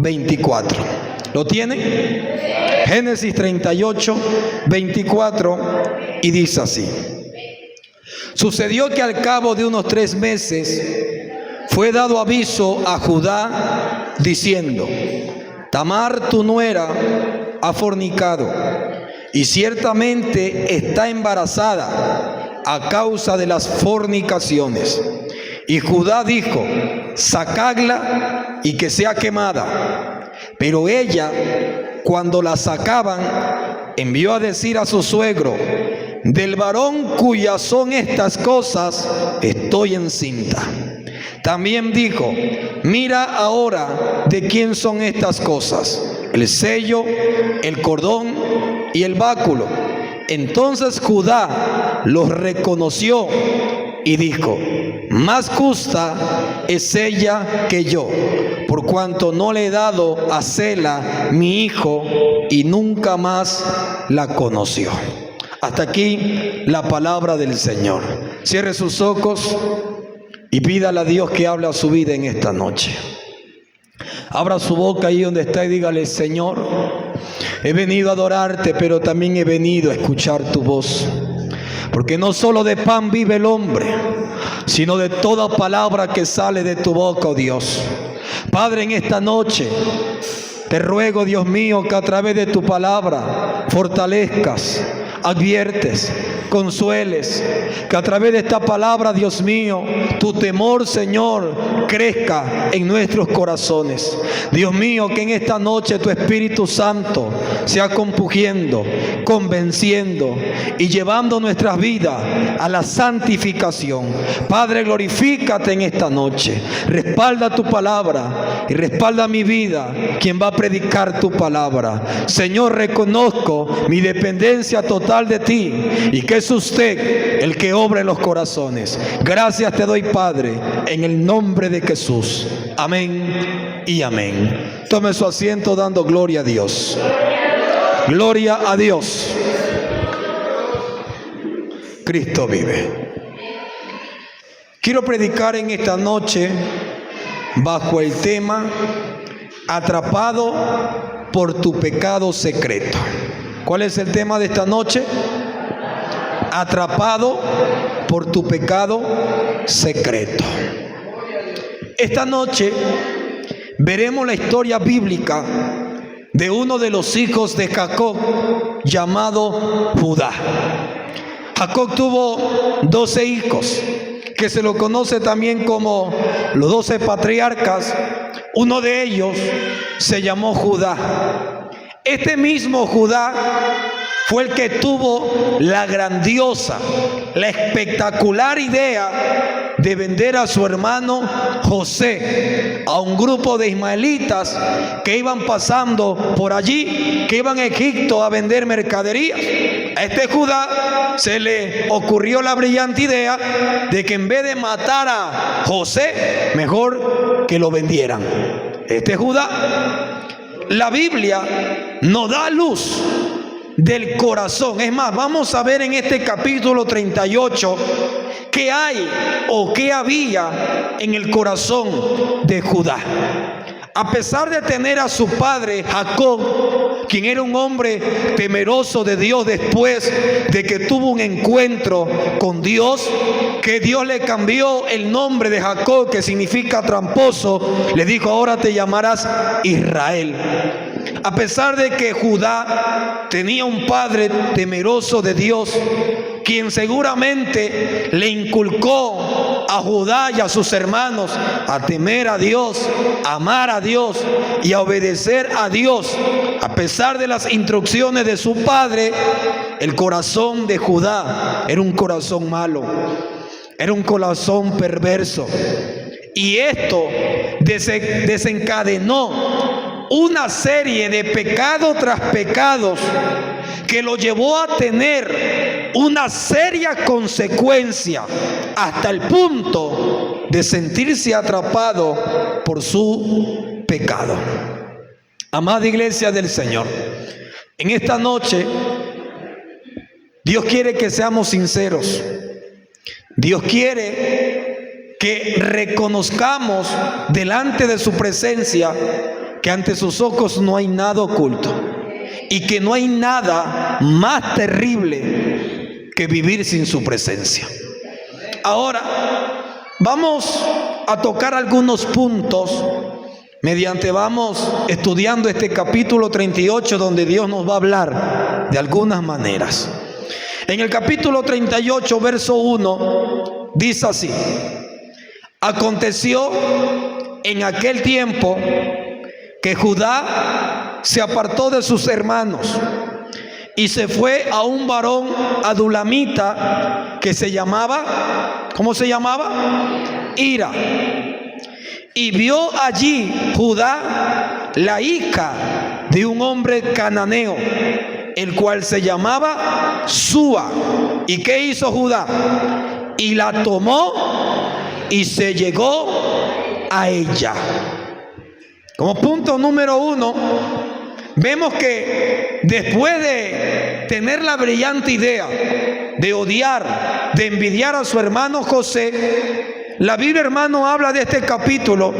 24. ¿Lo tiene? Génesis 38, 24, y dice así: sucedió que al cabo de unos 3 meses fue dado aviso a Judá diciendo: Tamar tu nuera ha fornicado y ciertamente está embarazada a causa de las fornicaciones. Y Judá dijo: sacadla y que sea quemada. Pero ella, cuando la sacaban, envió a decir a su suegro: del varón cuyas son estas cosas estoy encinta. También dijo: mira ahora de quién son estas cosas, el sello, el cordón y el báculo. Entonces Judá los reconoció y dijo: más justa es ella que yo, por cuanto no le he dado a Sela mi hijo, y nunca más la conoció. Hasta aquí la palabra del Señor. Cierre sus ojos y pídale a Dios que hable a su vida en esta noche. Abra su boca ahí donde está y dígale: Señor, he venido a adorarte, pero también he venido a escuchar tu voz. Porque no solo de pan vive el hombre, sino de toda palabra que sale de tu boca, oh Dios. Padre, en esta noche te ruego, Dios mío, que a través de tu palabra fortalezcas, adviertes, consueles, que a través de esta palabra, Dios mío, tu temor, Señor, crezca en nuestros corazones. Dios mío, que en esta noche tu Espíritu Santo sea compungiendo, convenciendo y llevando nuestras vidas a la santificación. Padre, glorifícate en esta noche. Respalda tu palabra y respalda mi vida, quien va a predicar tu palabra. Señor, reconozco mi dependencia total de ti y que es usted el que obra en los corazones. Gracias te doy, Padre, en el nombre de Jesús. Amén y amén. Tome su asiento dando gloria a Dios. Gloria a Dios. Cristo vive. Quiero predicar en esta noche bajo el tema: atrapado por tu pecado secreto. ¿Cuál es el tema de esta noche? Atrapado por tu pecado secreto. Esta noche veremos la historia bíblica de uno de los hijos de Jacob, llamado Judá. Jacob tuvo 12 hijos, que se lo conoce también como los 12 patriarcas. Uno de ellos se llamó Judá. Este mismo Judá fue el que tuvo la grandiosa, la espectacular idea de vender a su hermano José a un grupo de ismaelitas que iban pasando por allí, que iban a Egipto a vender mercaderías. A este Judá se le ocurrió la brillante idea de que en vez de matar a José, mejor que lo vendieran. Este Judá, la Biblia nos da luz del corazón. Es más, vamos a ver en este capítulo 38 qué hay o qué había en el corazón de Judá. A pesar de tener a su padre Jacob, quien era un hombre temeroso de Dios, después de que tuvo un encuentro con Dios, que Dios le cambió el nombre de Jacob, que significa tramposo, le dijo: ahora te llamarás Israel. A pesar de que Judá tenía un padre temeroso de Dios, quien seguramente le inculcó a Judá y a sus hermanos a temer a Dios, a amar a Dios y a obedecer a Dios, a pesar de las instrucciones de su padre, el corazón de Judá era un corazón malo, era un corazón perverso. Y esto desencadenó una serie de pecado tras pecados que lo llevó a tener una seria consecuencia, hasta el punto de sentirse atrapado por su pecado. Amada iglesia del Señor, en esta noche Dios quiere que seamos sinceros. Dios quiere que reconozcamos delante de su presencia que ante sus ojos no hay nada oculto y que no hay nada más terrible que vivir sin su presencia. Ahora, vamos a tocar algunos puntos mediante vamos estudiando este capítulo 38, donde Dios nos va a hablar de algunas maneras. En el capítulo 38, verso 1, dice así: aconteció en aquel tiempo que Judá se apartó de sus hermanos y se fue a un varón adulamita que se llamaba, ¿cómo se llamaba? Hira. Y vio allí Judá la hija de un hombre cananeo, el cual se llamaba Súa. ¿Y qué hizo Judá? Y la tomó y se llegó a ella. Como punto número 1, vemos que después de tener la brillante idea de odiar, de envidiar a su hermano José, la Biblia, hermano, habla de este capítulo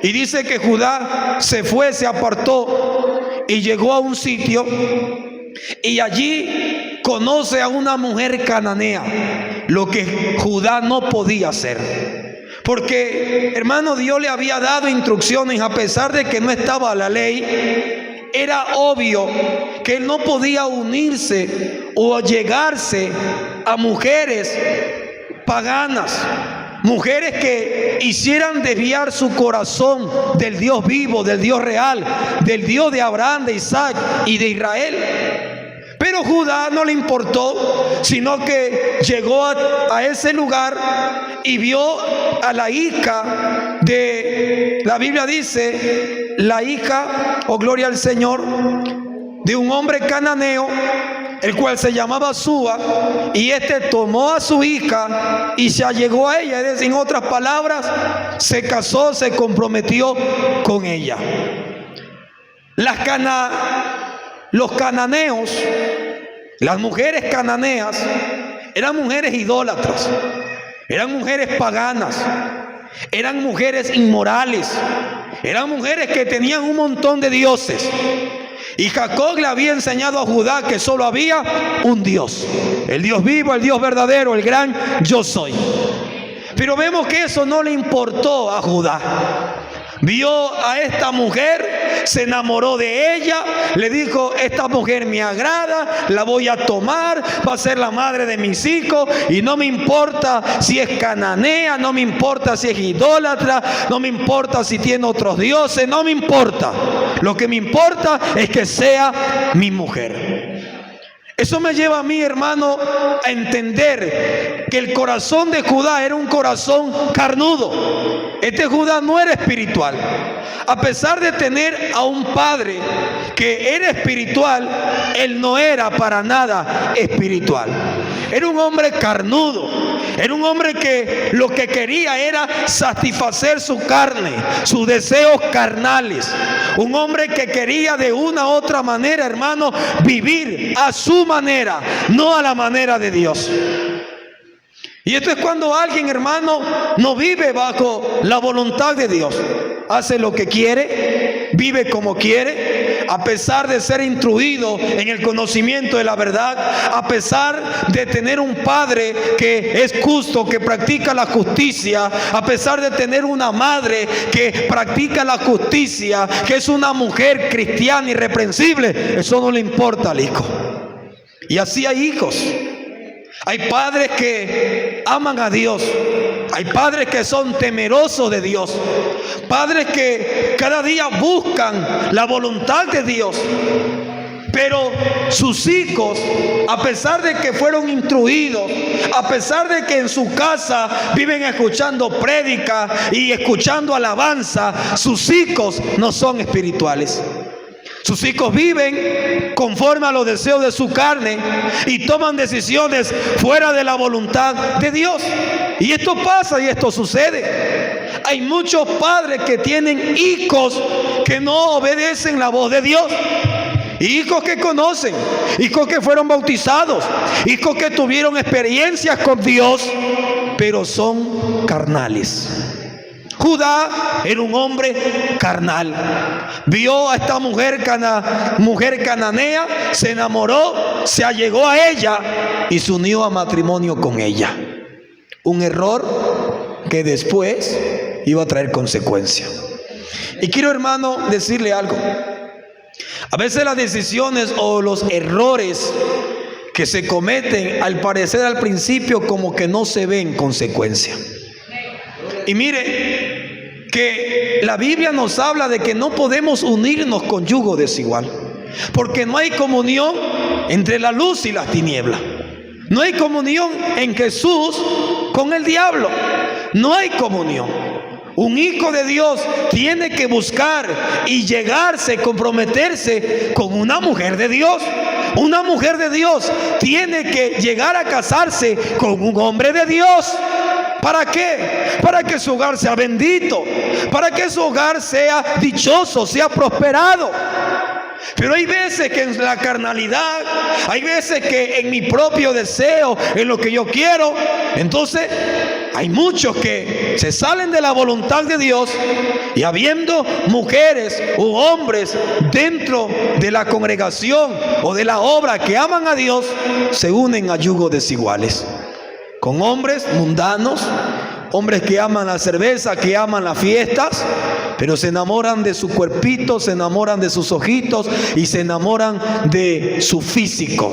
y dice que Judá se fue, se apartó y llegó a un sitio y allí conoce a una mujer cananea, lo que Judá no podía hacer. Porque, hermano, Dios le había dado instrucciones, a pesar de que no estaba la ley, era obvio que él no podía unirse o llegarse a mujeres paganas, mujeres que hicieran desviar su corazón del Dios vivo, del Dios real, del Dios de Abraham, de Isaac y de Israel. Pero Judá no le importó, sino que llegó a ese lugar y vio a la hija de, la Biblia dice, la hija, oh gloria al Señor, de un hombre cananeo, el cual se llamaba Súa, y este tomó a su hija y se allegó a ella. Es decir, en otras palabras, se casó, se comprometió con ella. Los cananeos, las mujeres cananeas, eran mujeres idólatras, eran mujeres paganas, eran mujeres inmorales, eran mujeres que tenían un montón de dioses. Y Jacob le había enseñado a Judá que solo había un Dios, el Dios vivo, el Dios verdadero, el gran yo soy. Pero vemos que eso no le importó a Judá. Vio a esta mujer, se enamoró de ella, le dijo: esta mujer me agrada, la voy a tomar, va a ser la madre de mis hijos, y no me importa si es cananea, no me importa si es idólatra, no me importa si tiene otros dioses, no me importa. Lo que me importa es que sea mi mujer. Eso me lleva a mí, hermano, a entender que el corazón de Judá era un corazón carnudo. Este Judá no era espiritual. A pesar de tener a un padre que era espiritual, él no era para nada espiritual. Era un hombre carnudo. Era un hombre que lo que quería era satisfacer su carne, sus deseos carnales. Un hombre que quería de una u otra manera, hermano, vivir a su manera, no a la manera de Dios. Y esto es cuando alguien, hermano, no vive bajo la voluntad de Dios. Hace lo que quiere, vive como quiere, a pesar de ser instruido en el conocimiento de la verdad, a pesar de tener un padre que es justo, que practica la justicia, a pesar de tener una madre que practica la justicia, que es una mujer cristiana irreprensible. Eso no le importa al hijo. Y así hay hijos. Hay padres que aman a Dios. Hay padres que son temerosos de Dios. Padres que cada día buscan la voluntad de Dios. Pero sus hijos, a pesar de que fueron instruidos, a pesar de que en su casa viven escuchando prédica y escuchando alabanza, sus hijos no son espirituales. Sus hijos viven conforme a los deseos de su carne y toman decisiones fuera de la voluntad de Dios. Y esto pasa y esto sucede. Hay muchos padres que tienen hijos que no obedecen la voz de Dios. Hijos que conocen, hijos que fueron bautizados, hijos que tuvieron experiencias con Dios, pero son carnales. Judá era un hombre carnal. Vio a esta mujer cananea, se enamoró, se allegó a ella y se unió a matrimonio con ella. Un error que después iba a traer consecuencias. Y quiero, hermano, decirle algo. A veces las decisiones o los errores que se cometen, al parecer al principio como que no se ven consecuencias. Y mire que la Biblia nos habla de que no podemos unirnos con yugo desigual, porque no hay comunión entre la luz y las tinieblas. No hay comunión en Jesús con el diablo. No hay comunión. Un hijo de Dios tiene que buscar y llegarse, comprometerse con una mujer de Dios. Una mujer de Dios tiene que llegar a casarse con un hombre de Dios. ¿Para qué? Para que su hogar sea bendito, para que su hogar sea dichoso, sea prosperado. Pero hay veces que en la carnalidad, hay veces que en mi propio deseo, en lo que yo quiero, entonces hay muchos que se salen de la voluntad de Dios, y habiendo mujeres u hombres dentro de la congregación o de la obra que aman a Dios, se unen a yugos desiguales con hombres mundanos, hombres que aman la cerveza, que aman las fiestas, pero se enamoran de su cuerpito, se enamoran de sus ojitos y se enamoran de su físico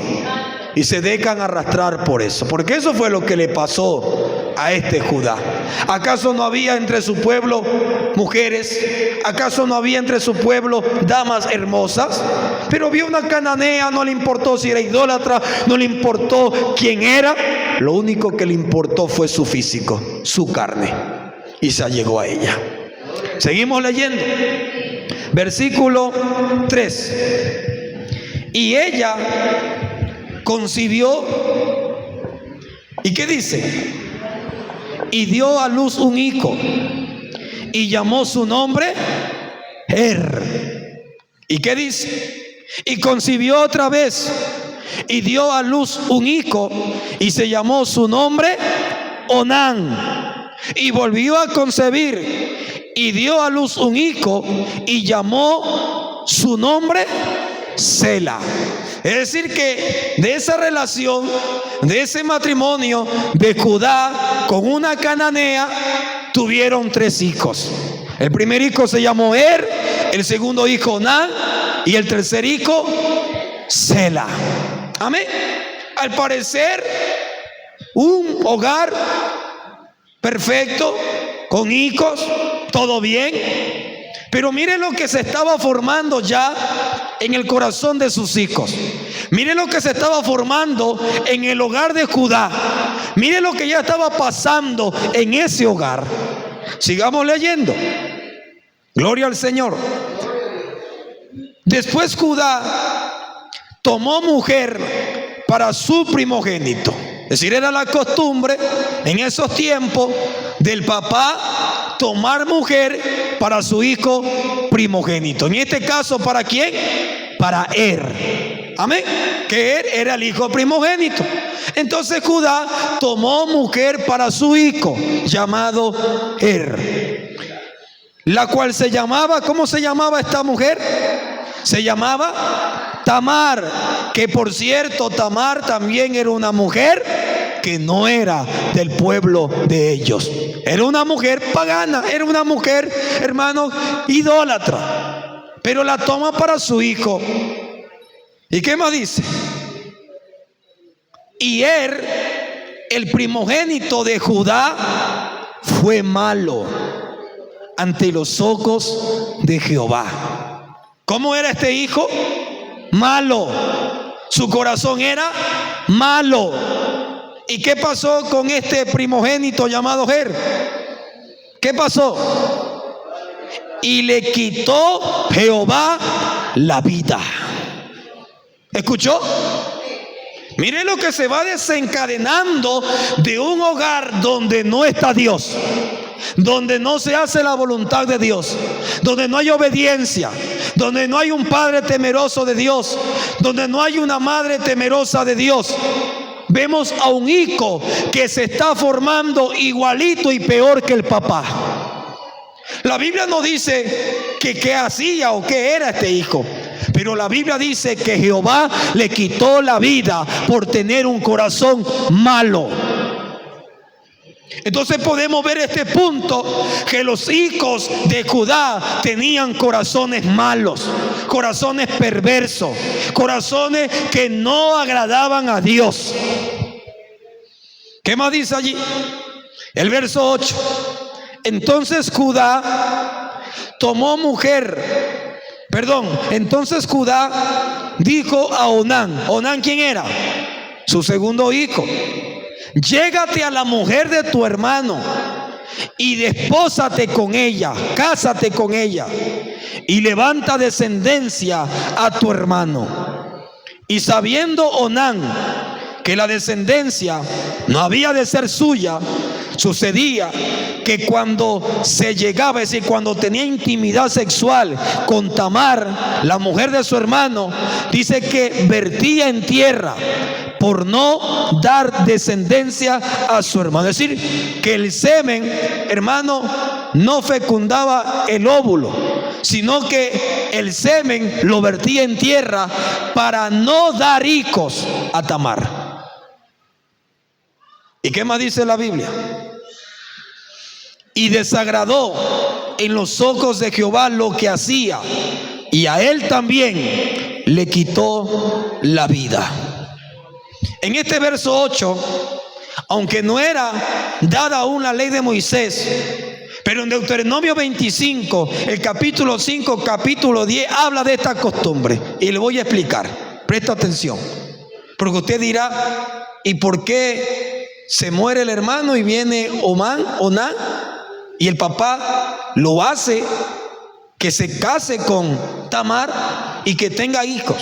y se dejan arrastrar por eso, porque eso fue lo que le pasó a este Judá. ¿Acaso no había entre su pueblo mujeres? ¿Acaso no había entre su pueblo damas hermosas? Pero vio una cananea, no le importó si era idólatra, no le importó quién era. Lo único que le importó fue su físico, su carne, y se allegó a ella. Seguimos leyendo. Versículo 3. Y ella concibió, ¿y qué dice? Y dio a luz un hijo, y llamó su nombre ¿Y qué dice? Y concibió otra vez, y dio a luz un hijo, y se llamó su nombre Onán. Y volvió a concebir, y dio a luz un hijo, y llamó su nombre Sela. Es decir que de esa relación, de ese matrimonio de Judá con una cananea, tuvieron 3 hijos. El primer hijo se llamó el segundo hijo Onán, y el tercer hijo Sela. Amén. Al parecer, un hogar perfecto, con hijos, todo bien. Pero mire lo que se estaba formando ya en el corazón de sus hijos. Mire lo que se estaba formando en el hogar de Judá. Mire lo que ya estaba pasando en ese hogar. Sigamos leyendo. Gloria al Señor. Después Judá tomó mujer para su primogénito. Es decir, era la costumbre en esos tiempos del papá tomar mujer para su hijo primogénito. En este caso, ¿para quién? Para Amén. Que era el hijo primogénito. Entonces Judá tomó mujer para su hijo, llamado la cual se llamaba, ¿cómo se llamaba esta mujer? Se llamaba Tamar, que por cierto Tamar también era una mujer que no era del pueblo de ellos. Era una mujer pagana, era una mujer, hermanos, idólatra. Pero la toma para su hijo. ¿Y qué más dice? Y el primogénito de Judá, fue malo ante los ojos de Jehová. ¿Cómo era este hijo? Malo. Su corazón era malo. ¿Y qué pasó con este primogénito llamado ¿Qué pasó? Y le quitó Jehová la vida. ¿Escuchó? Mire lo que se va desencadenando de un hogar donde no está Dios, donde no se hace la voluntad de Dios, donde no hay obediencia, donde no hay un padre temeroso de Dios, donde no hay una madre temerosa de Dios. Vemos a un hijo que se está formando igualito y peor que el papá. La Biblia no dice que qué hacía o qué era este hijo, pero la Biblia dice que Jehová le quitó la vida por tener un corazón malo. Entonces podemos ver este punto, que los hijos de Judá tenían corazones malos, corazones perversos, corazones que no agradaban a Dios. ¿Qué más dice allí? El verso 8. Entonces Judá dijo a Onán. ¿Onán quién era? Su segundo hijo. Llégate a la mujer de tu hermano y despósate con ella, cásate con ella y levanta descendencia a tu hermano. Y sabiendo Onán que la descendencia no había de ser suya, sucedía que cuando se llegaba, es decir, cuando tenía intimidad sexual con Tamar, la mujer de su hermano, dice que vertía en tierra por no dar descendencia a su hermano. Es decir, que el semen, hermano, no fecundaba el óvulo, sino que el semen lo vertía en tierra para no dar hijos a Tamar. ¿Y qué más dice la Biblia? Y desagradó en los ojos de Jehová lo que hacía, y a él también le quitó la vida. En este verso 8, aunque no era dada aún la ley de Moisés, pero en Deuteronomio 25, el capítulo 5, capítulo 10, habla de esta costumbre. Y le voy a explicar. Presta atención. Porque usted dirá, ¿y por qué se muere el hermano y viene Onán? Y el papá lo hace que se case con Tamar y que tenga hijos.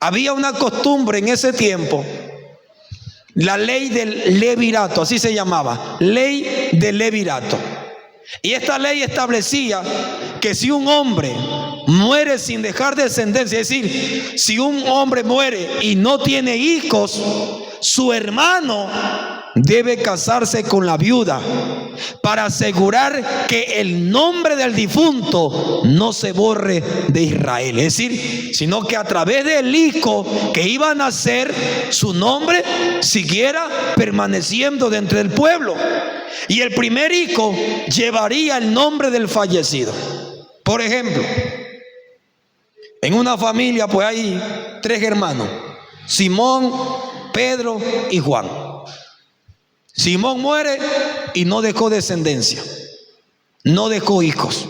Había una costumbre en ese tiempo, la ley del levirato, así se llamaba, ley del levirato. Y esta ley establecía que si un hombre muere sin dejar descendencia, es decir, si un hombre muere y no tiene hijos, su hermano debe casarse con la viuda para asegurar que el nombre del difunto no se borre de Israel. Es decir, sino que a través del hijo que iba a nacer, su nombre siguiera permaneciendo dentro del pueblo. Y el primer hijo llevaría el nombre del fallecido. Por ejemplo, en una familia pues hay 3 hermanos: Simón, Pedro y Juan. Simón muere y no dejó descendencia, no dejó hijos.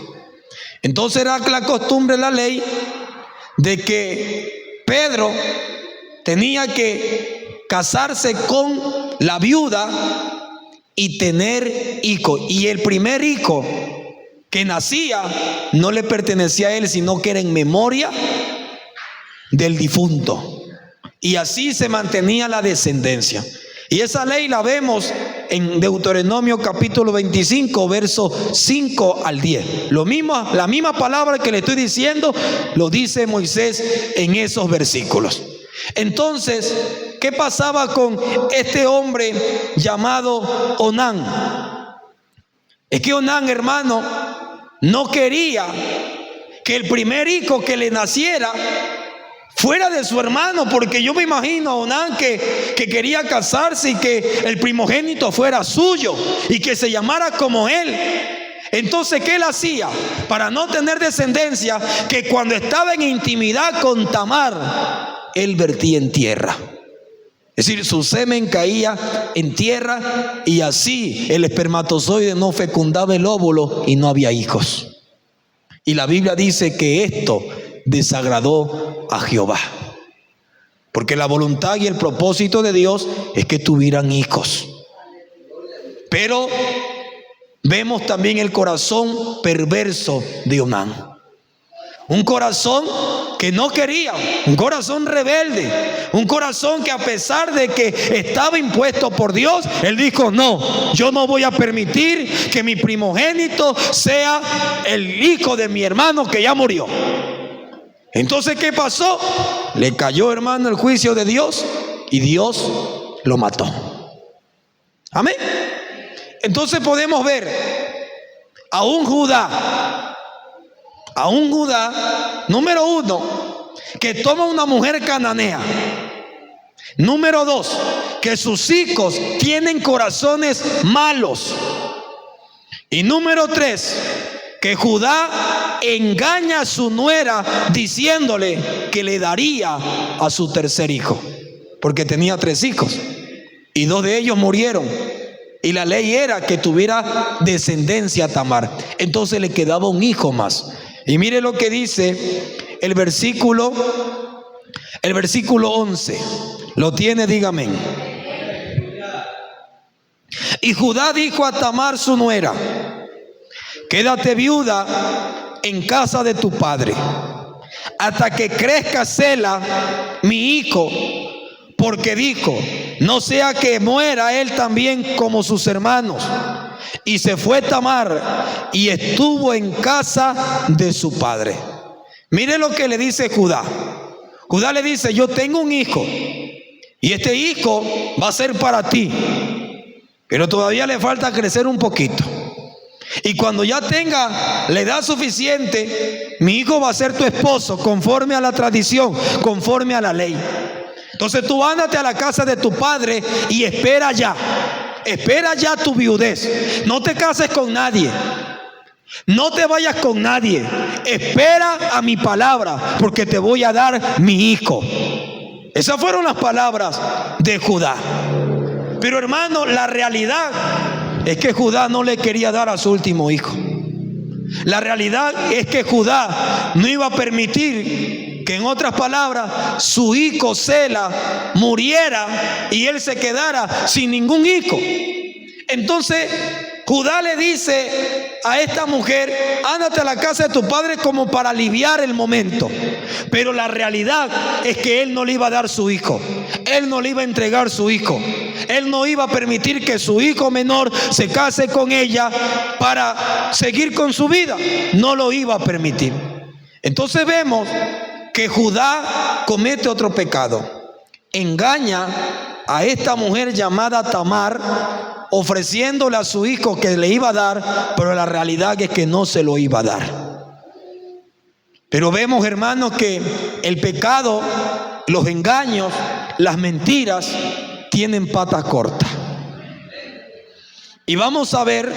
Entonces era la costumbre, la ley, de que Pedro tenía que casarse con la viuda y tener hijos. Y el primer hijo que nacía no le pertenecía a él, sino que era en memoria del difunto. Y así se mantenía la descendencia. Y esa ley la vemos en Deuteronomio capítulo 25, versos 5 al 10. La misma palabra que le estoy diciendo, lo dice Moisés en esos versículos. Entonces, ¿qué pasaba con este hombre llamado Onán? Es que Onán, hermano, no quería que el primer hijo que le naciera fuera de su hermano, porque yo me imagino a Onán que quería casarse y que el primogénito fuera suyo y que se llamara como él. Entonces, ¿qué él hacía? Para no tener descendencia, que cuando estaba en intimidad con Tamar, él vertía en tierra. Es decir, su semen caía en tierra y así el espermatozoide no fecundaba el óvulo y no había hijos. Y la Biblia dice que esto desagradó a Jehová, porque la voluntad y el propósito de Dios es que tuvieran hijos. Pero vemos también el corazón perverso de Onán, un corazón que no quería, un corazón rebelde, un corazón que a pesar de que estaba impuesto por Dios, él dijo: no, yo no voy a permitir que mi primogénito sea el hijo de mi hermano que ya murió. Entonces, ¿qué pasó? Le cayó, hermano, el juicio de Dios y Dios lo mató. Amén. Entonces podemos ver a un Judá, número uno, que toma una mujer cananea. Número dos, que sus hijos tienen corazones malos. Y número tres, que Judá engaña a su nuera diciéndole que le daría a su tercer hijo, porque tenía 3 hijos y 2 de ellos murieron, y la ley era que tuviera descendencia Tamar. Entonces le quedaba un hijo más. Y mire lo que dice el versículo 11. ¿Lo tiene? Dígame. Y Judá dijo a Tamar su nuera: quédate viuda en casa de tu padre hasta que crezca Sela, mi hijo, porque dijo: no sea que muera él también como sus hermanos. Y se fue Tamar y estuvo en casa de su padre. Mire lo que le dice Judá. Judá le dice: yo tengo un hijo y este hijo va a ser para ti, pero todavía le falta crecer un poquito. Y cuando ya tenga la edad suficiente, mi hijo va a ser tu esposo, conforme a la tradición, conforme a la ley. Entonces tú ándate a la casa de tu padre y espera ya tu viudez. No te cases con nadie, no te vayas con nadie. Espera a mi palabra, porque te voy a dar mi hijo. Esas fueron las palabras de Judá. Pero hermano, la realidad es que Judá no le quería dar a su último hijo. La realidad es que Judá no iba a permitir que, en otras palabras, su hijo Sela muriera y él se quedara sin ningún hijo. Entonces Judá le dice a esta mujer: ándate a la casa de tu padre, como para aliviar el momento. Pero la realidad es que él no le iba a dar su hijo. Él no le iba a entregar su hijo. Él no iba a permitir que su hijo menor se case con ella para seguir con su vida. No lo iba a permitir. Entonces vemos que Judá comete otro pecado. Engaña a esta mujer llamada Tamar, ofreciéndole a su hijo que le iba a dar, pero la realidad es que no se lo iba a dar. Pero vemos, hermanos, que el pecado, los engaños, las mentiras tienen patas cortas. Y vamos a ver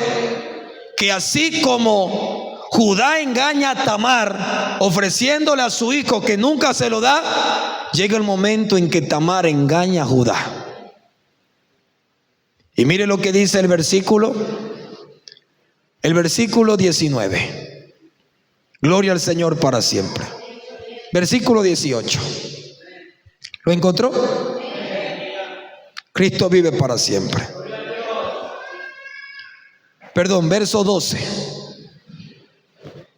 que así como Judá engaña a Tamar ofreciéndole a su hijo que nunca se lo da, llega el momento en que Tamar engaña a Judá. Y mire lo que dice el versículo 19. Gloria al Señor para siempre. Versículo 18. ¿Lo encontró? Cristo vive para siempre. Perdón, verso 12.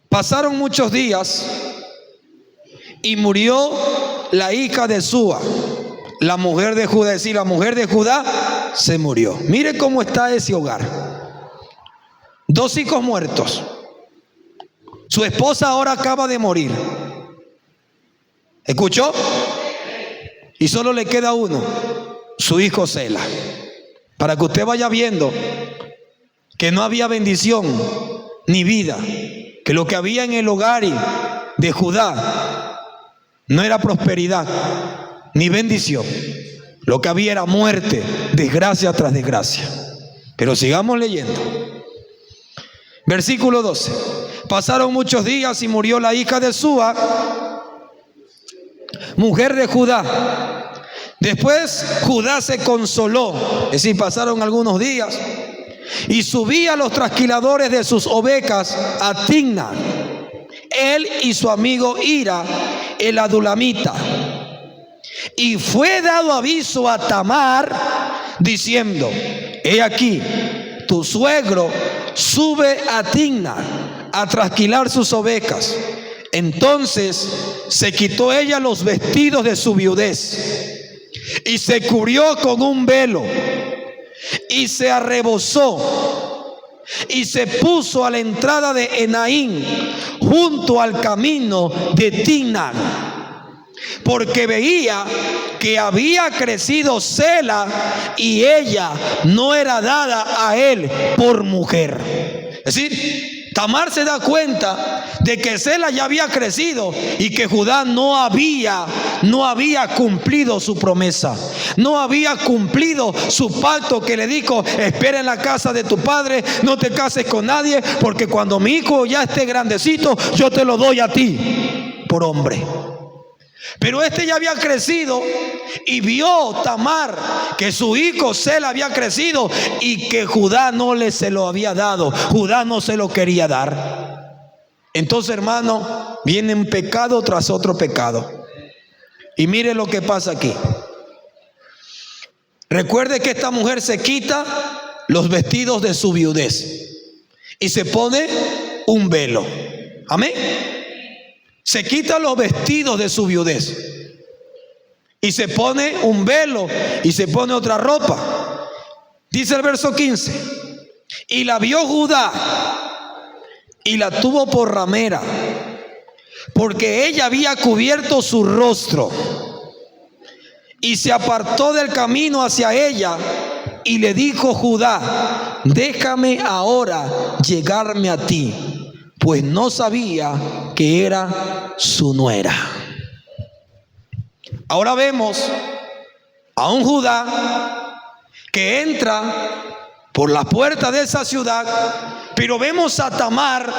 Pasaron muchos días y murió la hija de Súa, la mujer de Judá. Es decir, la mujer de Judá se murió. Mire cómo está ese hogar. 2 hijos muertos. Su esposa ahora acaba de morir. ¿Escuchó? Y solo le queda uno, su hijo Sela. Para que usted vaya viendo que no había bendición ni vida, que lo que había en el hogar de Judá no era prosperidad ni bendición. Lo que había era muerte, desgracia tras desgracia. Pero sigamos leyendo. Versículo 12. Pasaron muchos días y murió la hija de Súa, mujer de Judá. Después Judá se consoló, es decir, pasaron algunos días, y subía a los trasquiladores de sus ovejas a Timna, él y su amigo Hira, el adulamita. Y fue dado aviso a Tamar diciendo: he aquí, tu suegro sube a Timna a trasquilar sus ovejas. Entonces se quitó ella los vestidos de su viudez y se cubrió con un velo y se arrebozó y se puso a la entrada de Enaim, junto al camino de Timna, porque veía que había crecido Sela y ella no era dada a él por mujer. Es decir, Tamar se da cuenta de que Sela ya había crecido y que Judá no había cumplido su promesa, no había cumplido su pacto que le dijo: espera en la casa de tu padre, no te cases con nadie, porque cuando mi hijo ya esté grandecito, yo te lo doy a ti por hombre. Pero este ya había crecido y vio Tamar que su hijo Sela había crecido y que Judá no se lo había dado. Judá no se lo quería dar. Entonces, hermano, viene un pecado tras otro pecado. Y mire lo que pasa aquí. Recuerde que esta mujer se quita los vestidos de su viudez y se pone un velo. Amén. Se quita los vestidos de su viudez y se pone un velo y se pone otra ropa. Dice el verso 15: y la vio Judá y la tuvo por ramera, porque ella había cubierto su rostro, y se apartó del camino hacia ella. Y le dijo Judá: déjame ahora llegarme a ti, pues no sabía que era su nuera. Ahora vemos a un Judá que entra por la puerta de esa ciudad, pero vemos a Tamar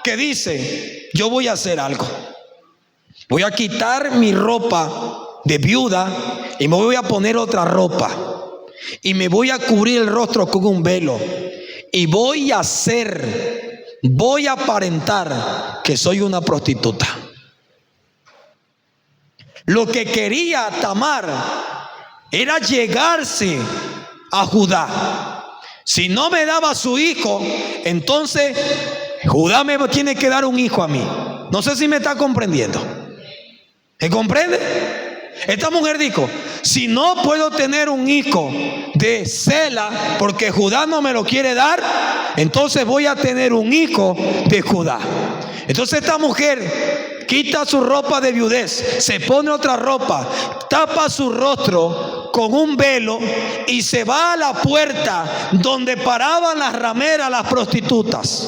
que dice: yo voy a hacer algo. Voy a quitar mi ropa de viuda y me voy a poner otra ropa, y me voy a cubrir el rostro con un velo, y voy a aparentar que soy una prostituta. Lo que quería Tamar era llegarse a Judá. Si no me daba su hijo, entonces Judá me tiene que dar un hijo a mí. No sé si me está comprendiendo. ¿Me comprende? Esta mujer dijo: si no puedo tener un hijo de Sela porque Judá no me lo quiere dar, entonces voy a tener un hijo de Judá. Entonces esta mujer quita su ropa de viudez, se pone otra ropa, tapa su rostro con un velo y se va a la puerta donde paraban las rameras, las prostitutas.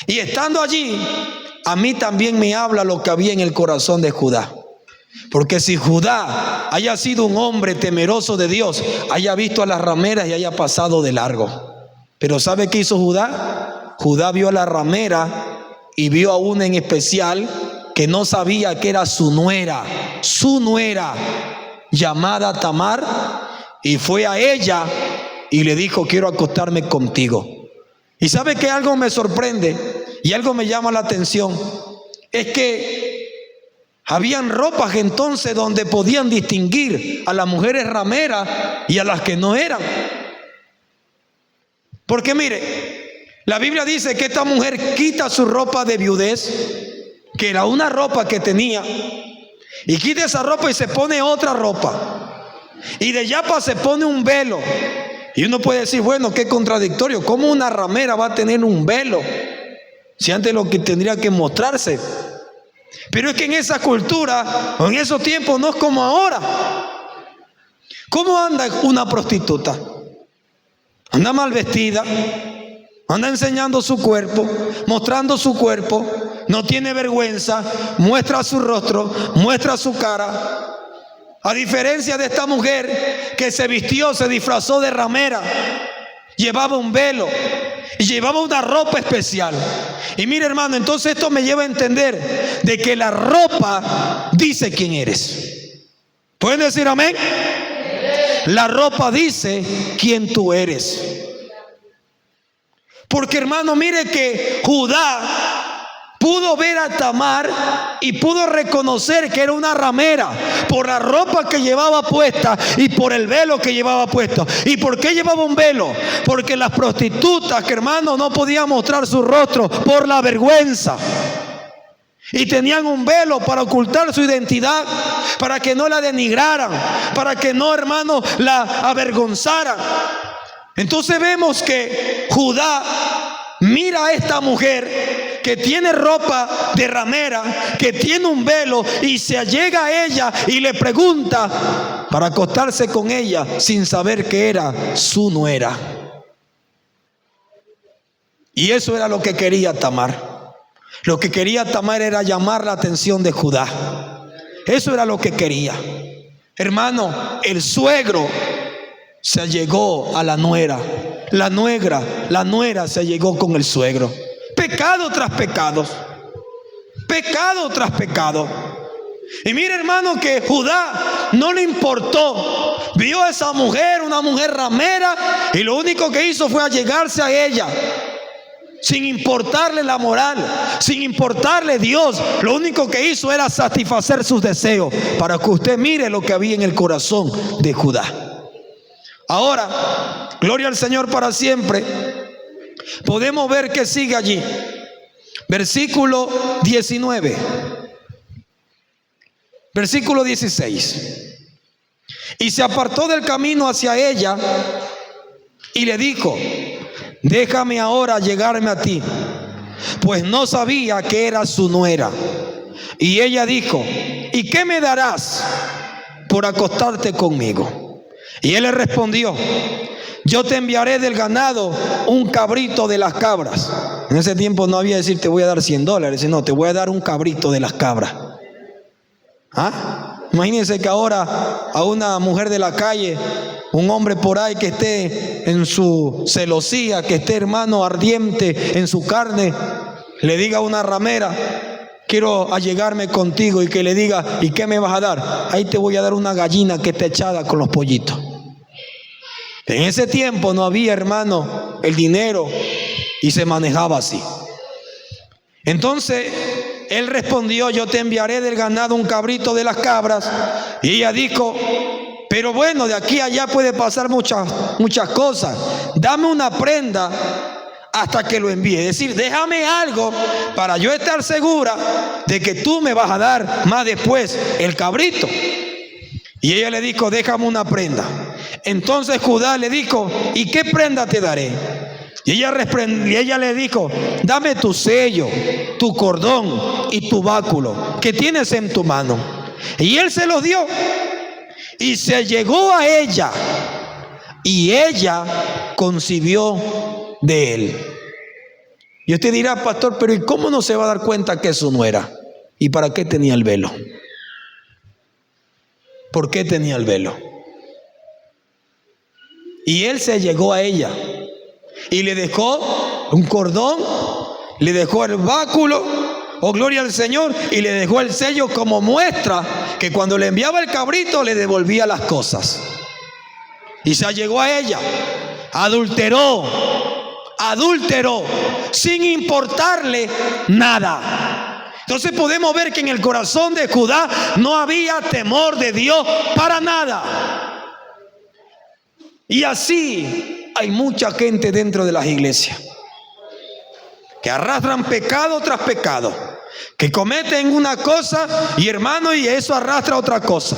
Y estando allí, a mí también me habla lo que había en el corazón de Judá. Porque si Judá haya sido un hombre temeroso de Dios, haya visto a las rameras y haya pasado de largo. Pero ¿sabe qué hizo Judá? Judá vio a la ramera y vio a una en especial que no sabía que era su nuera, llamada Tamar, y fue a ella y le dijo: quiero acostarme contigo. Y ¿sabe qué? Algo me sorprende y algo me llama la atención. Es que habían ropas entonces donde podían distinguir a las mujeres rameras y a las que no eran. Porque mire, la Biblia dice que esta mujer quita su ropa de viudez, que era una ropa que tenía, y quita esa ropa y se pone otra ropa, y de yapa se pone un velo. Y uno puede decir: bueno, qué contradictorio, ¿cómo una ramera va a tener un velo? Si antes lo que tendría que mostrarse. Pero es que en esa cultura, o en esos tiempos, no es como ahora. ¿Cómo anda una prostituta? Anda mal vestida, anda enseñando su cuerpo, mostrando su cuerpo, no tiene vergüenza, muestra su rostro, muestra su cara. A diferencia de esta mujer que se vistió, se disfrazó de ramera, llevaba un velo y llevaba una ropa especial. Y mire, hermano, entonces esto me lleva a entender de que la ropa dice quién eres. ¿Pueden decir amén? La ropa dice quién tú eres. Porque, hermano, mire que Judá pudo ver a Tamar y pudo reconocer que era una ramera por la ropa que llevaba puesta y por el velo que llevaba puesto. ¿Y por qué llevaba un velo? Porque las prostitutas, que hermano, no podían mostrar su rostro por la vergüenza. Y tenían un velo para ocultar su identidad, para que no la denigraran, para que no, hermano, la avergonzaran. Entonces vemos que Judá mira a esta mujer que tiene ropa de ramera, que tiene un velo, y se allega a ella y le pregunta para acostarse con ella sin saber que era su nuera. Y eso era lo que quería Tamar. Lo que quería Tamar era llamar la atención de Judá. Eso era lo que quería. Hermano, el suegro se allegó a la nuera. La nuera se allegó con el suegro. Pecado tras pecado. Pecado tras pecado. Y mire, hermano, que Judá no le importó. Vio a esa mujer, una mujer ramera, y lo único que hizo fue allegarse a ella. Sin importarle la moral, sin importarle Dios, lo único que hizo era satisfacer sus deseos, para que usted mire lo que había en el corazón de Judá. Ahora, gloria al Señor para siempre. Podemos ver que sigue allí. Versículo 19. Versículo 16. Y se apartó del camino hacia ella y le dijo: déjame ahora llegarme a ti, pues no sabía que era su nuera. Y ella dijo: ¿y qué me darás por acostarte conmigo? Y él le respondió: yo te enviaré del ganado un cabrito de las cabras. En ese tiempo no había decir te voy a dar $100, sino te voy a dar un cabrito de las cabras. ¿Ah? Imagínense que ahora a una mujer de la calle, un hombre por ahí que esté en su celosía, que esté, hermano, ardiente en su carne, le diga a una ramera: quiero allegarme contigo, y que le diga: ¿y qué me vas a dar? Ahí te voy a dar una gallina que está echada con los pollitos. En ese tiempo no había, hermano, el dinero, y se manejaba así. Entonces él respondió: yo te enviaré del ganado un cabrito de las cabras. Y ella dijo: pero bueno, de aquí a allá puede pasar muchas cosas. Dame una prenda hasta que lo envíe. Es decir, déjame algo para yo estar segura de que tú me vas a dar más después el cabrito. Y ella le dijo: déjame una prenda. Entonces Judá le dijo: ¿y qué prenda te daré? Y ella le dijo: dame tu sello, tu cordón y tu báculo que tienes en tu mano. Y él se los dio y se llegó a ella, y ella concibió de él. Y usted dirá: pastor, pero ¿y cómo no se va a dar cuenta que eso no era? ¿Y para qué tenía el velo? ¿Por qué tenía el velo? Y él se llegó a ella y le dejó un cordón, le dejó el báculo, oh gloria al Señor, y le dejó el sello como muestra que cuando le enviaba el cabrito le devolvía las cosas. Y se llegó a ella, adulteró sin importarle nada. Entonces podemos ver que en el corazón de Judá no había temor de Dios para nada. Y así hay mucha gente dentro de las iglesias que arrastran pecado tras pecado, que cometen una cosa y, hermano, y eso arrastra otra cosa,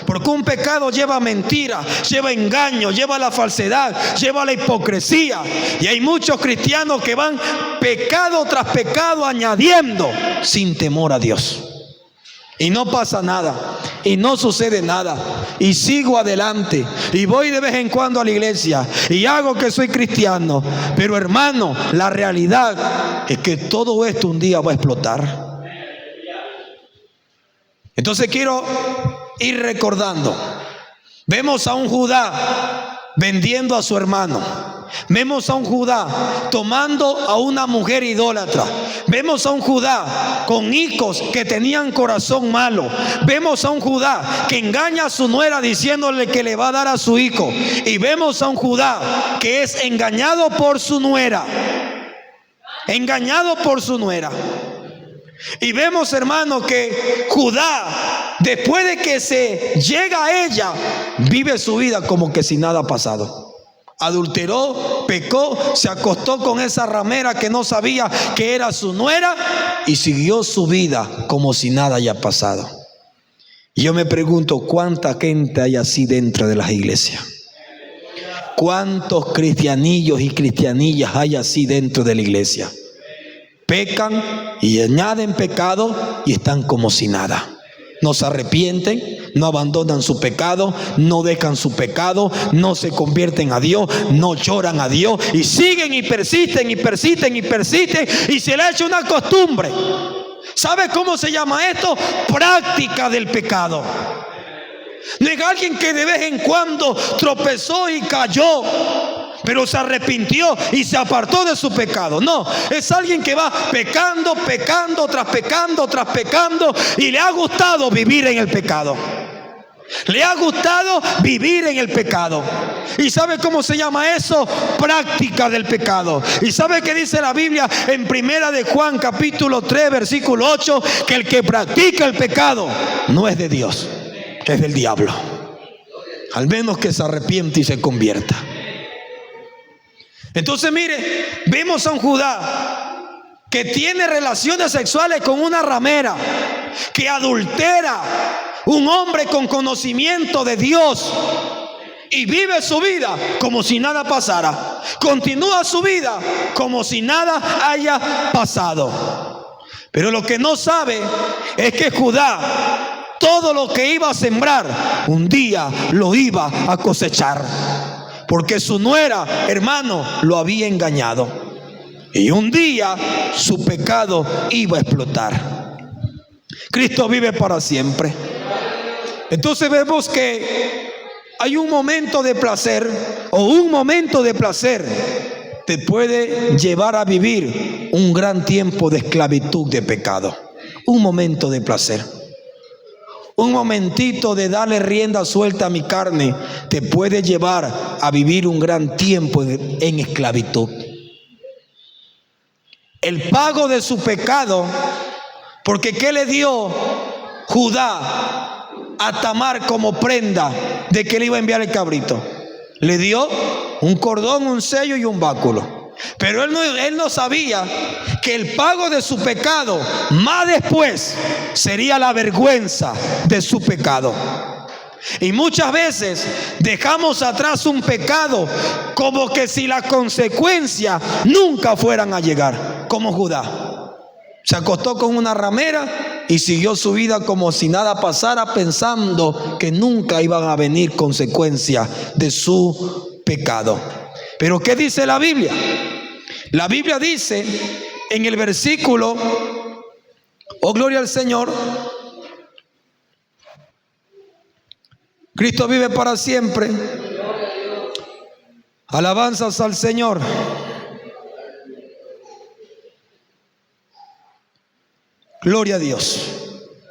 porque un pecado lleva mentira, lleva engaño, lleva la falsedad, lleva la hipocresía. Y hay muchos cristianos que van pecado tras pecado añadiendo sin temor a Dios. Y no pasa nada, y no sucede nada, y sigo adelante, y voy de vez en cuando a la iglesia, y hago que soy cristiano. Pero, hermano, la realidad es que todo esto un día va a explotar. Entonces quiero ir recordando. Vemos a un Judá vendiendo a su hermano. Vemos a un Judá tomando a una mujer idólatra. Vemos a un Judá con hijos que tenían corazón malo. Vemos a un Judá que engaña a su nuera diciéndole que le va a dar a su hijo. Y vemos a un Judá que es engañado por su nuera. Engañado por su nuera. Y vemos, hermano, que Judá, después de que se llega a ella, vive su vida como que si nada ha pasado. Adulteró, pecó, se acostó con esa ramera que no sabía que era su nuera y siguió su vida como si nada haya pasado. Y yo me pregunto, ¿cuánta gente hay así dentro de las iglesias? ¿Cuántos cristianillos y cristianillas hay así dentro de la iglesia? Pecan y añaden pecado y están como si nada. no se arrepienten, no abandonan su pecado, no dejan su pecado, no se convierten a Dios, no lloran a Dios y siguen y persisten y persisten y persisten y se le ha hecho una costumbre. ¿Sabe cómo se llama esto? Práctica del pecado. No es alguien que de vez en cuando tropezó y cayó, pero se arrepintió y se apartó de su pecado. No, es alguien que va pecando, pecando, tras pecando, tras pecando, y le ha gustado vivir en el pecado. Le ha gustado vivir en el pecado. ¿Y sabe cómo se llama eso? Práctica del pecado. ¿Y sabe qué dice la Biblia en Primera de Juan capítulo 3 versículo 8? Que el que practica el pecado no es de Dios, es del diablo. Al menos que se arrepiente y se convierta. Entonces mire, vemos a un Judá que tiene relaciones sexuales con una ramera, que adultera, un hombre con conocimiento de Dios, y vive su vida como si nada pasara. Continúa su vida como si nada haya pasado. Pero lo que no sabe es que Judá, todo lo que iba a sembrar, un día lo iba a cosechar. Porque su nuera, hermano, lo había engañado. Y un día su pecado iba a explotar. Cristo vive para siempre. Entonces vemos que hay un momento de placer, o un momento de placer te puede llevar a vivir un gran tiempo de esclavitud de pecado. Un momento de placer. Un momentito de darle rienda suelta a mi carne te puede llevar a vivir un gran tiempo en esclavitud. El pago de su pecado, porque ¿qué le dio Judá a Tamar como prenda de que le iba a enviar el cabrito? Le dio un cordón, un sello y un báculo. Pero él no sabía que el pago de su pecado más después sería la vergüenza de su pecado. Y muchas veces dejamos atrás un pecado como que si las consecuencias nunca fueran a llegar. Como Judá se acostó con una ramera y siguió su vida como si nada pasara, pensando que nunca iban a venir consecuencias de su pecado. Pero ¿qué dice la Biblia? La Biblia dice en el versículo, oh gloria al Señor, Cristo vive para siempre, alabanzas al Señor. Gloria a Dios.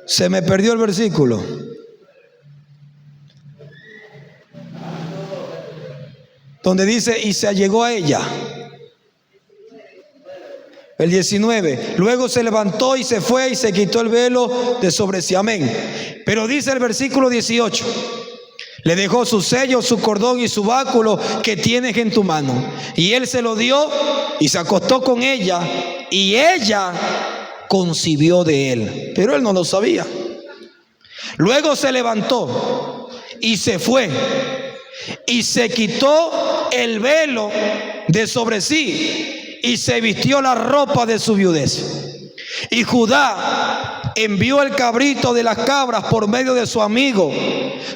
Se me perdió el versículo. Donde dice, y se allegó a ella. El 19, luego se levantó y se fue y se quitó el velo de sobre sí. Amén. Pero dice el versículo 18, le dejó su sello, su cordón y su báculo que tienes en tu mano. Y él se lo dio y se acostó con ella, y ella concibió de él, pero él no lo sabía. Luego se levantó y se fue y se quitó el velo de sobre sí y se vistió la ropa de su viudez. Y Judá envió el cabrito de las cabras por medio de su amigo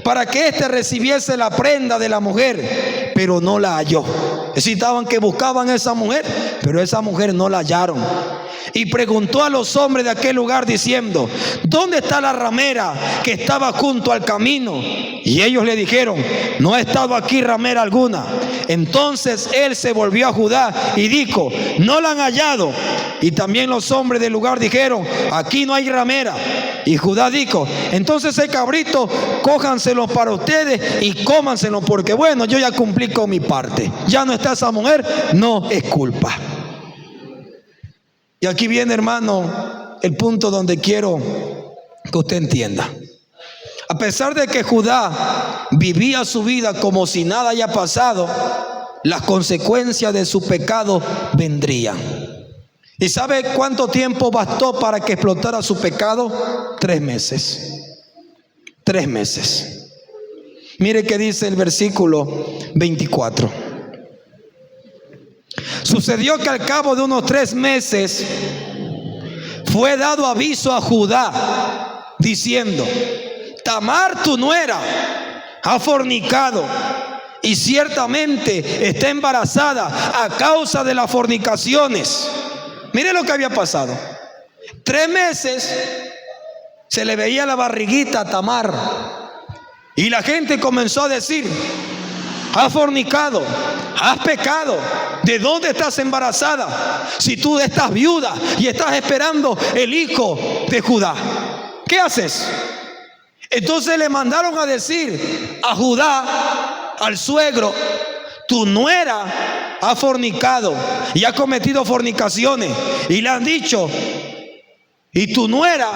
para que éste recibiese la prenda de la mujer, pero no la halló. Necesitaban que buscaban a esa mujer, pero esa mujer no la hallaron. Y preguntó a los hombres de aquel lugar diciendo, ¿dónde está la ramera que estaba junto al camino? Y ellos le dijeron, no ha estado aquí ramera alguna. Entonces él se volvió a Judá y dijo, no la han hallado. Y también los hombres del lugar dijeron, aquí no hay ramera. Y Judá dijo, entonces el cabrito, cójanselo para ustedes y cómanselo, porque bueno, yo ya cumplí con mi parte. Ya no está esa mujer, no es culpa. Y aquí viene, hermano, el punto donde quiero que usted entienda. A pesar de que Judá vivía su vida como si nada haya pasado, las consecuencias de su pecado vendrían. ¿Y sabe cuánto tiempo bastó para que explotara su pecado? 3 meses. 3 meses. Mire qué dice el versículo 24. Sucedió que al cabo de unos 3 meses fue dado aviso a Judá diciendo: Tamar, tu nuera, ha fornicado y ciertamente está embarazada a causa de las fornicaciones. Mire lo que había pasado. 3 meses se le veía la barriguita a Tamar y la gente comenzó a decir: has fornicado, has pecado. ¿De dónde estás embarazada? Si tú estás viuda y estás esperando el hijo de Judá, ¿qué haces? Entonces le mandaron a decir a Judá, al suegro: tu nuera ha fornicado y ha cometido fornicaciones. Y le han dicho: y tu nuera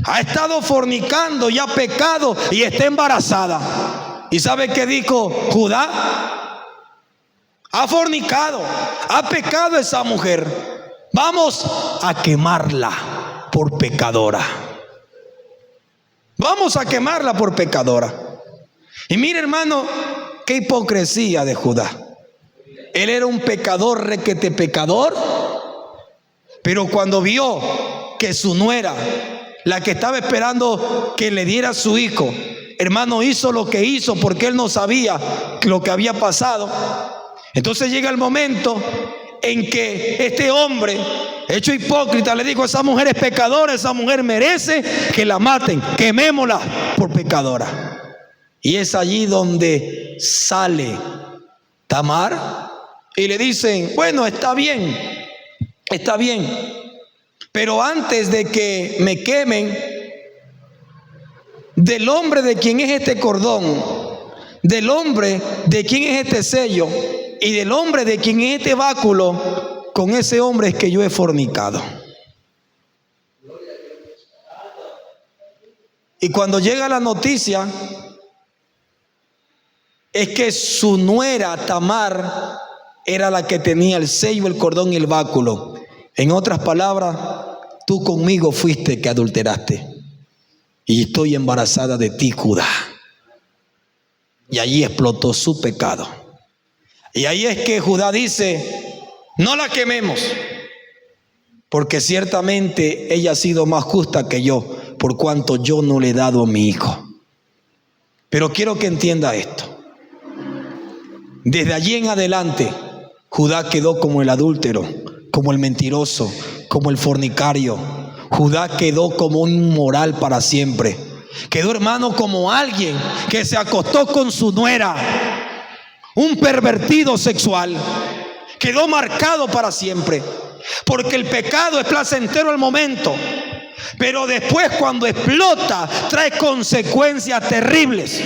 ha estado fornicando y ha pecado y está embarazada. ¿Y sabe qué dijo Judá? Ha fornicado, ha pecado esa mujer. Vamos a quemarla por pecadora. Vamos a quemarla por pecadora. Y mire, hermano, qué hipocresía de Judá. Él era un pecador, requete pecador, pero cuando vio que su nuera, la que estaba esperando que le diera su hijo, hermano, hizo lo que hizo porque él no sabía lo que había pasado. Entonces llega el momento en que este hombre, hecho hipócrita, le dijo: esa mujer es pecadora, esa mujer merece que la maten, quemémosla por pecadora. Y es allí donde sale Tamar y le dicen: bueno, está bien, pero antes de que me quemen, del hombre de quien es este cordón, del hombre de quien es este sello y del hombre de quien es este báculo, con ese hombre es que yo he fornicado. Y cuando llega la noticia, es que su nuera Tamar era la que tenía el sello, el cordón y el báculo. En otras palabras, tú conmigo fuiste que adulteraste y estoy embarazada de ti, Judá. Y allí explotó su pecado. Y ahí es que Judá dice: no la quememos, porque ciertamente ella ha sido más justa que yo, por cuanto yo no le he dado a mi hijo. Pero quiero que entienda esto. Desde allí en adelante, Judá quedó como el adúltero, como el mentiroso, como el fornicario. Judá quedó como un inmoral para siempre. Quedó, hermano, como alguien que se acostó con su nuera, un pervertido sexual. Quedó marcado para siempre, porque el pecado es placentero al momento, pero después, cuando explota, trae consecuencias terribles.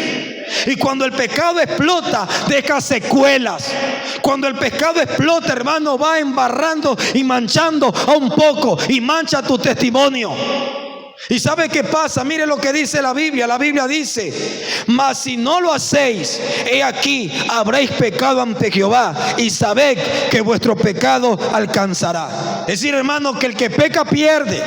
Y cuando el pecado explota, deja secuelas. Cuando el pecado explota, hermano, va embarrando y manchando a un poco y mancha tu testimonio. ¿Y sabe qué pasa? Mire lo que dice la Biblia. La Biblia dice: mas si no lo hacéis, he aquí, habréis pecado ante Jehová, y sabed que vuestro pecado alcanzará. Es decir, hermano, que el que peca pierde.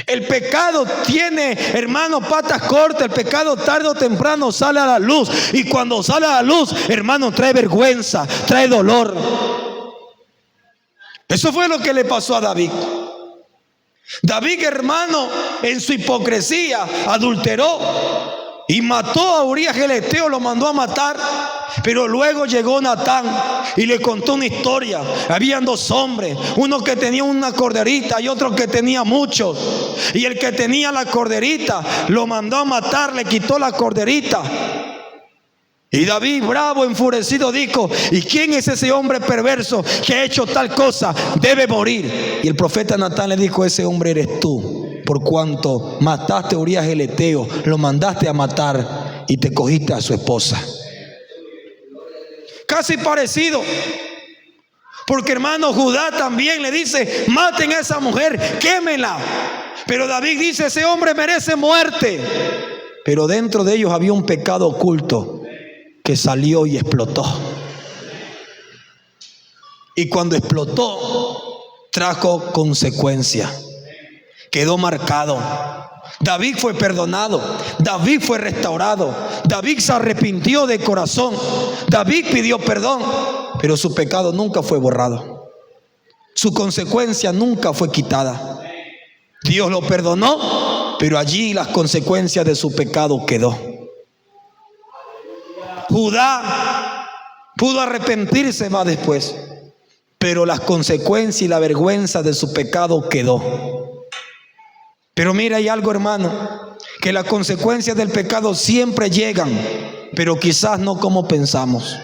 El pecado tiene, hermano, patas cortas. El pecado tarde o temprano sale a la luz. Y cuando sale a la luz, hermano, trae vergüenza, trae dolor. Eso fue lo que le pasó a David. David, hermano, en su hipocresía adulteró y mató a Urías el Eteo, lo mandó a matar. Pero luego llegó Natán y le contó una historia. Habían 2 hombres, uno que tenía una corderita y otro que tenía muchos. Y el que tenía la corderita lo mandó a matar, le quitó la corderita. Y David, bravo, enfurecido, dijo: ¿y quién es ese hombre perverso que ha hecho tal cosa? Debe morir. Y el profeta Natán le dijo: ese hombre eres tú, por cuanto mataste a Urías el Eteo, lo mandaste a matar y te cogiste a su esposa. Casi parecido, porque, hermano, Judá también le dice: maten a esa mujer, quémenla. Pero David dice: ese hombre merece muerte. Pero dentro de ellos había un pecado oculto que salió y explotó. Y cuando explotó, trajo consecuencia. Quedó marcado. David fue perdonado, David fue restaurado, David se arrepintió de corazón, David pidió perdón, pero su pecado nunca fue borrado, su consecuencia nunca fue quitada. Dios lo perdonó pero allí las consecuencias de su pecado quedó. Judá pudo arrepentirse más después, pero las consecuencias y la vergüenza de su pecado quedó. Pero mira, hay algo, hermano, que las consecuencias del pecado siempre llegan, pero quizás no como pensamos.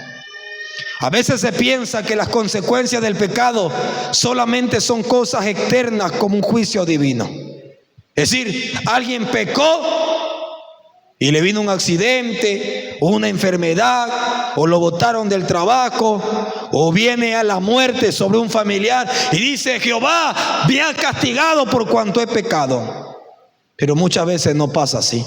A veces se piensa que las consecuencias del pecado solamente son cosas externas, como un juicio divino. Es decir, alguien pecó y le vino un accidente, o una enfermedad, o lo botaron del trabajo, o viene a la muerte sobre un familiar y dice: Jehová me ha castigado por cuanto he pecado. Pero muchas veces no pasa así.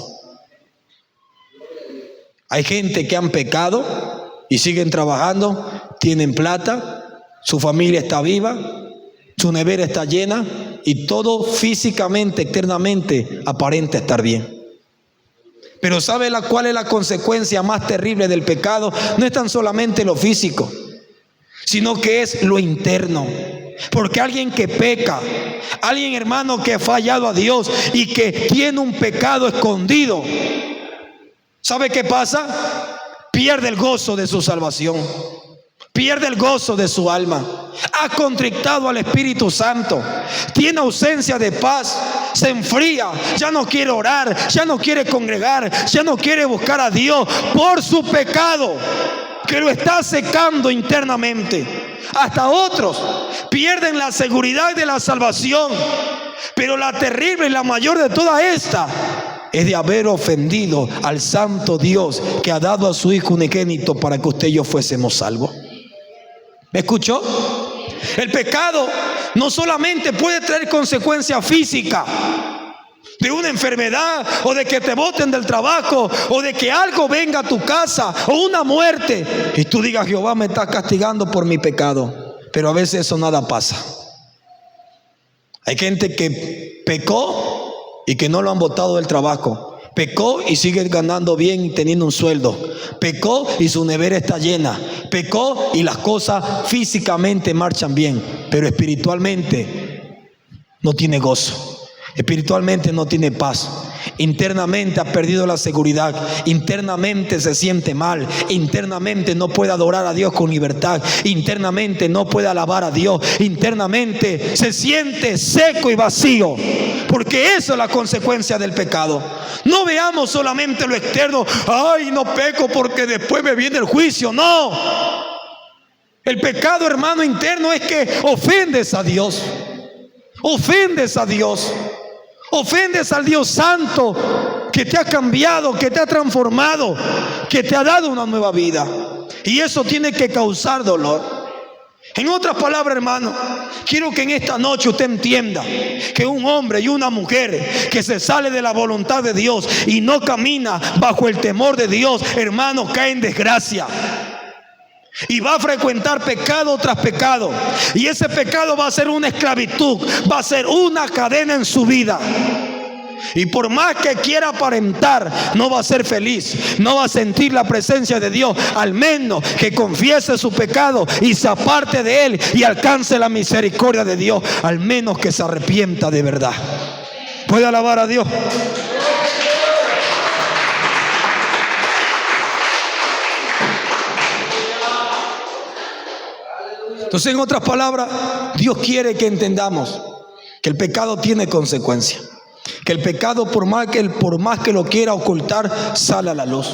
Hay gente que han pecado y siguen trabajando, tienen plata, su familia está viva, su nevera está llena y todo físicamente, externamente aparenta estar bien. Pero ¿sabe cuál es la consecuencia más terrible del pecado? No es tan solamente lo físico, sino que es lo interno. Porque alguien que peca, alguien, hermano, que ha fallado a Dios y que tiene un pecado escondido, ¿sabe qué pasa? Pierde el gozo de su salvación, pierde el gozo de su alma, ha contristado al Espíritu Santo, tiene ausencia de paz, se enfría, ya no quiere orar, ya no quiere congregar, ya no quiere buscar a Dios por su pecado que lo está secando internamente. Hasta otros pierden la seguridad de la salvación, pero la terrible y la mayor de toda esta es de haber ofendido al santo Dios que ha dado a su Hijo unigénito para que usted y yo fuésemos salvos. ¿Me escuchó? El pecado no solamente puede traer consecuencias físicas de una enfermedad, o de que te boten del trabajo, o de que algo venga a tu casa, o una muerte, y tú digas: Jehová me está castigando por mi pecado. Pero a veces eso nada pasa. Hay gente que pecó y que no lo han botado del trabajo. Pecó y sigue ganando bien y teniendo un sueldo. Pecó y su nevera está llena. Pecó y las cosas físicamente marchan bien, pero espiritualmente no tiene gozo. Espiritualmente no tiene paz. Internamente ha perdido la seguridad. Internamente se siente mal. Internamente no puede adorar a Dios con libertad. Internamente no puede alabar a Dios. Internamente se siente seco y vacío. Porque eso es la consecuencia del pecado. No veamos solamente lo externo. Ay, no peco porque después me viene el juicio. No. El pecado, hermano, interno es que ofendes a Dios. Ofendes a Dios. Ofendes al Dios santo que te ha cambiado, que te ha transformado, que te ha dado una nueva vida. Y eso tiene que causar dolor. En otras palabras, hermano, quiero que en esta noche usted entienda que un hombre y una mujer que se sale de la voluntad de Dios y no camina bajo el temor de Dios, hermano, cae en desgracia. Y va a frecuentar pecado tras pecado. Y ese pecado va a ser una esclavitud, va a ser una cadena en su vida. Y por más que quiera aparentar, no va a ser feliz, no va a sentir la presencia de Dios, al menos que confiese su pecado y se aparte de él y alcance la misericordia de Dios, al menos que se arrepienta de verdad. ¿Puede alabar a Dios? Entonces, en otras palabras, Dios quiere que entendamos que el pecado tiene consecuencias. Que el pecado, por más que lo quiera ocultar, sale a la luz.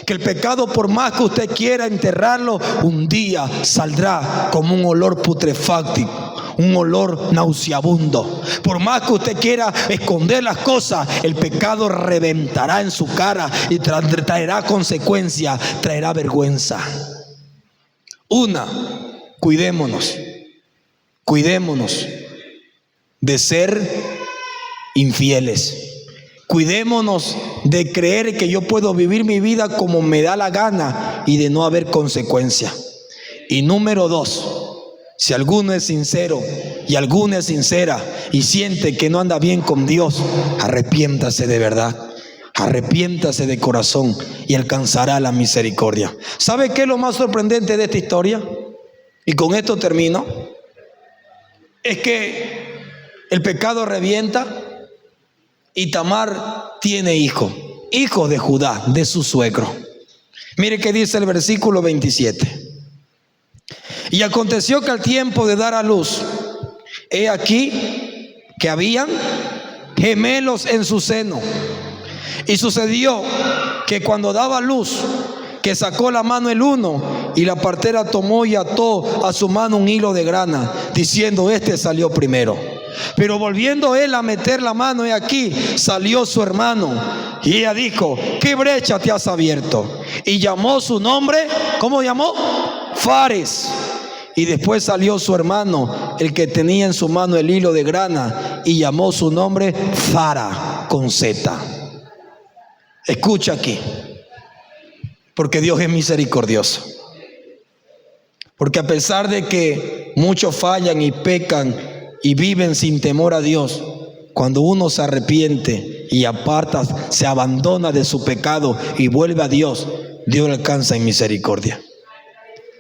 Que el pecado, por más que usted quiera enterrarlo, un día saldrá como un olor putrefacto, un olor nauseabundo. Por más que usted quiera esconder las cosas, el pecado reventará en su cara y traerá consecuencias, traerá vergüenza. Cuidémonos de ser infieles. Cuidémonos de creer que yo puedo vivir mi vida como me da la gana y de no haber consecuencia. Y número 2, si alguno es sincero y alguna es sincera y siente que no anda bien con Dios, arrepiéntase de verdad. Arrepiéntase de corazón y alcanzará la misericordia. ¿Sabe qué es lo más sorprendente de esta historia? Y con esto termino. Es que el pecado revienta y Tamar tiene hijos de Judá, de su suegro. Mire qué dice el versículo 27. Y aconteció que al tiempo de dar a luz, he aquí que habían gemelos en su seno. Y sucedió que cuando daba luz, que sacó la mano el uno, y la partera tomó y ató a su mano un hilo de grana, diciendo: este salió primero. Pero volviendo él a meter la mano, he aquí salió su hermano, y ella dijo: ¿qué brecha te has abierto? Y llamó su nombre, ¿cómo llamó? Fares. Y después salió su hermano, el que tenía en su mano el hilo de grana, y llamó su nombre Zara, con Z. Escucha aquí, porque Dios es misericordioso. Porque a pesar de que muchos fallan y pecan y viven sin temor a Dios, cuando uno se arrepiente y aparta, se abandona de su pecado y vuelve a Dios, Dios le alcanza en misericordia.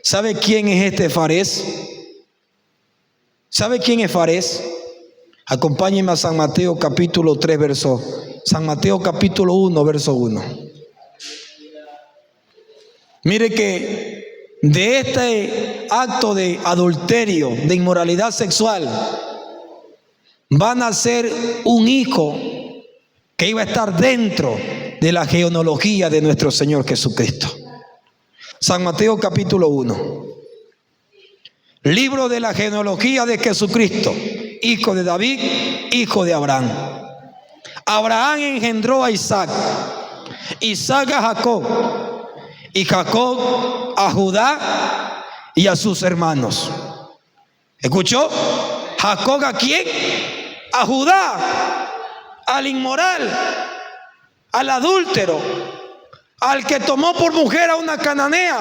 ¿Sabe quién es este Fares? ¿Sabe quién es Fares? Acompáñenme a San Mateo capítulo 3, San Mateo capítulo 1, verso 1. Mire que de este acto de adulterio, de inmoralidad sexual, va a nacer un hijo que iba a estar dentro de la genealogía de nuestro Señor Jesucristo. San Mateo capítulo 1. Libro de la genealogía de Jesucristo, hijo de David, hijo de Abraham. Abraham engendró a Isaac, Isaac a Jacob, y Jacob a Judá y a sus hermanos. ¿Escuchó? ¿Jacob a quién? A Judá, al inmoral, al adúltero, al que tomó por mujer a una cananea,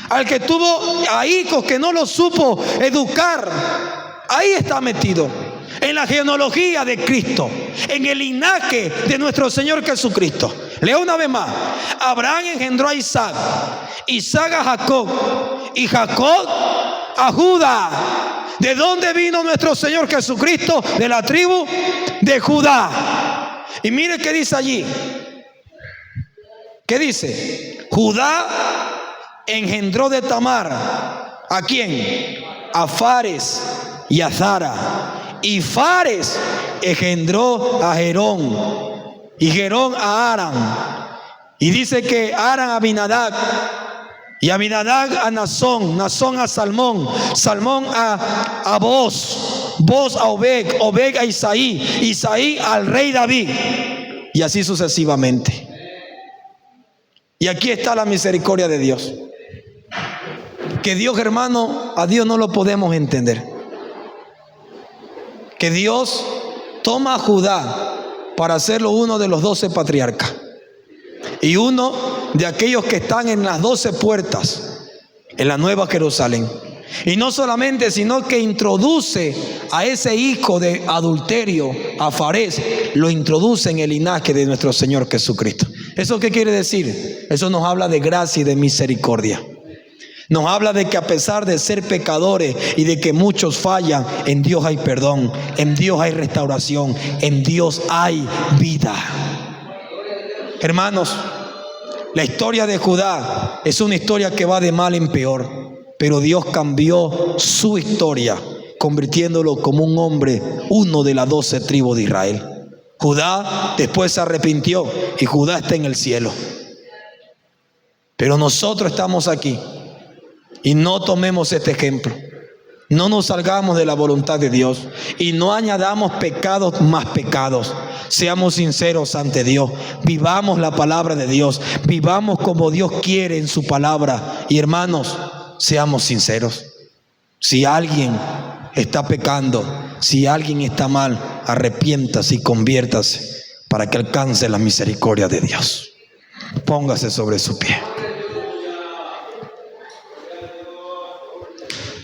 al que tuvo a hijos que no los supo educar. Ahí está metido, en la genealogía de Cristo, en el linaje de nuestro Señor Jesucristo. Leo una vez más. Abraham engendró a Isaac, Isaac a Jacob, y Jacob a Judá. ¿De dónde vino nuestro Señor Jesucristo? De la tribu de Judá. Y mire qué dice allí. ¿Qué dice? Judá engendró de Tamar, ¿a quién? A Fares y a Zara. Y Fares engendró a Gerón, y Gerón a Aram. Y dice que Aram a Aminadab, y Aminadab a Nazón, Nazón a Salmón, Salmón a Boz, Boz a Obed, Obed a Isaí, Isaí al rey David, y así sucesivamente. Y aquí está la misericordia de Dios. Que Dios, hermano, a Dios no lo podemos entender. Que Dios toma a Judá para hacerlo uno de los 12 patriarcas y uno de aquellos que están en las 12 puertas en la Nueva Jerusalén. Y no solamente, sino que introduce a ese hijo de adulterio, a Fares, lo introduce en el linaje de nuestro Señor Jesucristo. ¿Eso qué quiere decir? Eso nos habla de gracia y de misericordia. Nos habla de que a pesar de ser pecadores y de que muchos fallan, en Dios hay perdón, en Dios hay restauración, en Dios hay vida. Hermanos, la historia de Judá es una historia que va de mal en peor, pero Dios cambió su historia, convirtiéndolo como un hombre, uno de las 12 tribus de Israel. Judá después se arrepintió y Judá está en el cielo. Pero nosotros estamos aquí. Y no tomemos este ejemplo. No nos salgamos de la voluntad de Dios y no añadamos pecados más pecados. Seamos sinceros ante Dios. Vivamos la palabra de Dios. Vivamos como Dios quiere en su palabra. Y hermanos, seamos sinceros. Si alguien está pecando, si alguien está mal, arrepiéntase y conviértase para que alcance la misericordia de Dios. Póngase sobre su pie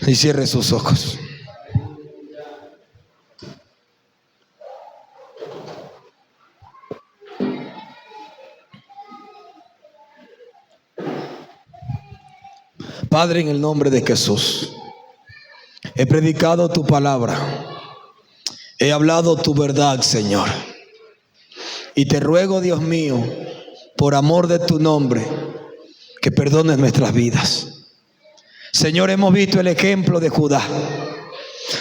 y cierre sus ojos. Padre, en el nombre de Jesús, he predicado tu palabra, he hablado tu verdad, Señor. Y te ruego, Dios mío, por amor de tu nombre, que perdones nuestras vidas. Señor, hemos visto el ejemplo de Judá.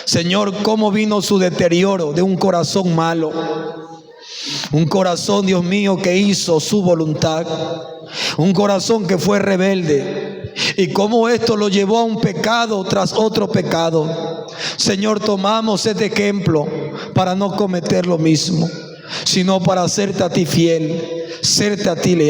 Señor, cómo vino su deterioro de un corazón malo. Un corazón, Dios mío, que hizo su voluntad. Un corazón que fue rebelde. Y cómo esto lo llevó a un pecado tras otro pecado. Señor, tomamos este ejemplo para no cometer lo mismo, sino para serte a ti fiel, serte a ti leal.